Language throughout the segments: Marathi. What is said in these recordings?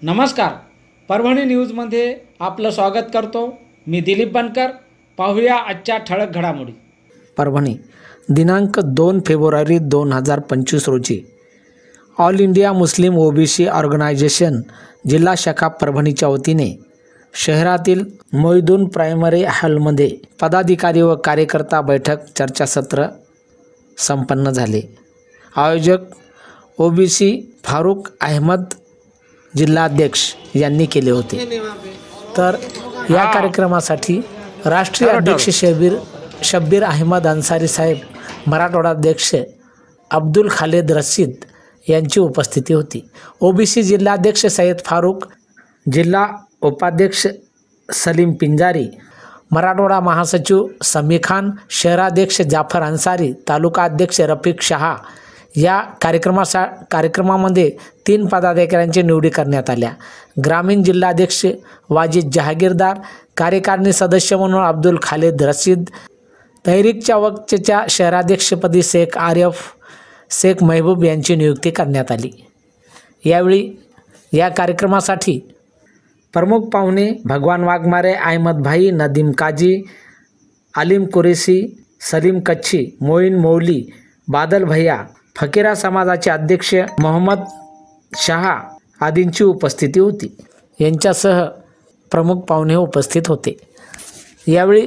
नमस्कार, परभणी न्यूजमध्ये आपलं स्वागत करतो। मी दिलीप बनकर। पाहूया आजच्या ठळक घडामोडी। परभणी दिनांक 2 फेब्रुवारी 2025 रोजी all India Muslim OBC organisation जिल्हा शाखा परभणीच्या वतीने शहरातील मोईदून प्रायमरी हॉलमध्ये पदाधिकारी व कार्यकर्ता बैठक चर्चासत्र संपन्न झाले। आयोजक ओबीसी फारूक अहमद जिल्हाध्यक्ष यांनी केले होते। तर या कार्यक्रमासाठी राष्ट्रीय अध्यक्ष शब्बीर अहमद अन्सारी साहेब, मराठवाडा अध्यक्ष अब्दुल खालेद रशीद यांची उपस्थिती होती। ओबीसी जिल्हाध्यक्ष सय्यद फारूक, जिल्हा उपाध्यक्ष सलीम पिंजारी, मराठवाडा महासचिव समी खान, शहराध्यक्ष जाफर अन्सारी, तालुका अध्यक्ष रफिक शहा या कार्यक्रमामध्ये 3 पदाधिकाऱ्यांची निवडी करण्यात आल्या। ग्रामीण जिल्हाध्यक्ष वाजिद जहागीरदार, कार्यकारिणी सदस्य म्हणून अब्दुल खालेद रशीद, तहरीकच्या वक्तच्या शहराध्यक्षपदी शेख महबूब यांची नियुक्ती करण्यात आली। यावेळी या कार्यक्रमासाठी प्रमुख पाहुणे भगवान वाघमारे, अहमद भाई, नदीम काजी, आलिम कुरेशी, सलीम कच्छी, मोईन मौली, बादल भैया, फकीरा समाजाचे अध्यक्ष मोहम्मद शहा आदींची उपस्थिती होती। यांच्यासह प्रमुख पाहुणे उपस्थित होते। यावेळी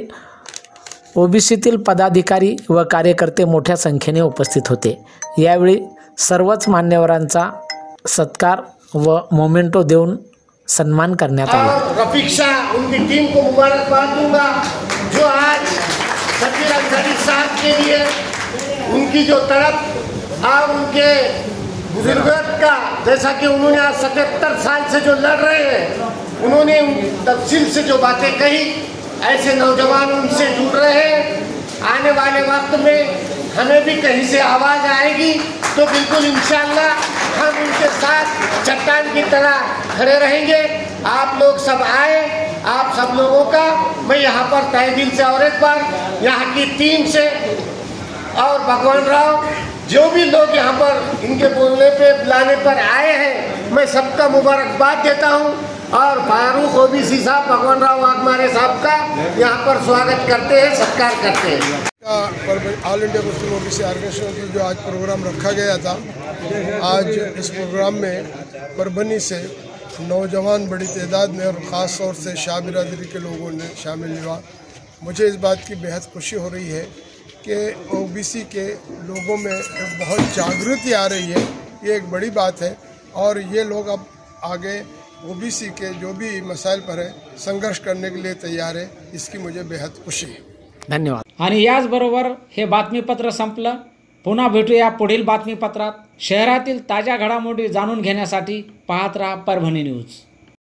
ओबीसीतील पदाधिकारी व कार्यकर्ते मोठ्या संख्येने उपस्थित होते। यावेळी सर्वच मान्यवरांचा सत्कार व मोमेंटो देऊन सम्मान करण्यात आला। रफीक शाह उनकी टीम को मुबारकबाद दूंगा जो आज शब्बीर अन्सारी साहब के लिए उनकी जो तड़प और उनके बुजुर्गत का, जैसा कि उन्होंने आज 77 साल से जो लड़ रहे हैं, उन्होंने तफसील से जो बातें कही, ऐसे नौजवान उनसे जुड़ रहे हैं। आने वाले वक्त में हमें भी कहीं से आवाज़ आएगी तो बिल्कुल इंशाअल्लाह हम उनके साथ चट्टान की तरह खड़े रहेंगे। आप लोग सब आए, आप सब लोगों का मैं यहाँ पर तहे दिल से और एक बार यहाँ की टीम से और भगवान राव जो भी लोग यहाँ पर इनके बोलने पे बुलाने पर आए हैं, मैं सबका मुबारकबाद देता हूँ और फारूक ओबीसी साहब, भगवान राव वाघमारे साहब का यहाँ पर स्वागत करते हैं, सत्कार करते हैं। All India Muslim OBC organisation जो आज प्रोग्राम रखा गया था, आज इस प्रोग्राम में परभणी से नौजवान बड़ी तादाद में और ख़ास तौर से शाह बिरादरी के लोगों ने शामिल हुआ। मुझे इस बात की बेहद खुशी हो रही है कि ओबीसी के लोगों में बहुत जागृति आ रही है। ये एक बड़ी बात है और ये लोग अब आगे ओबीसी के जो भी मसाइल पर है संघर्ष करने के लिए तैयार है। इसकी मुझे बेहद खुशी है। धन्यवाद। आणि याचबरोबर हे बातमीपत्र संपलं। पुन्हा भेटूया पुढील बातमीपत्रात। शहरातील ताज्या घडामोडी जाणून घेण्यासाठी पाहत रहा परभणी न्यूज।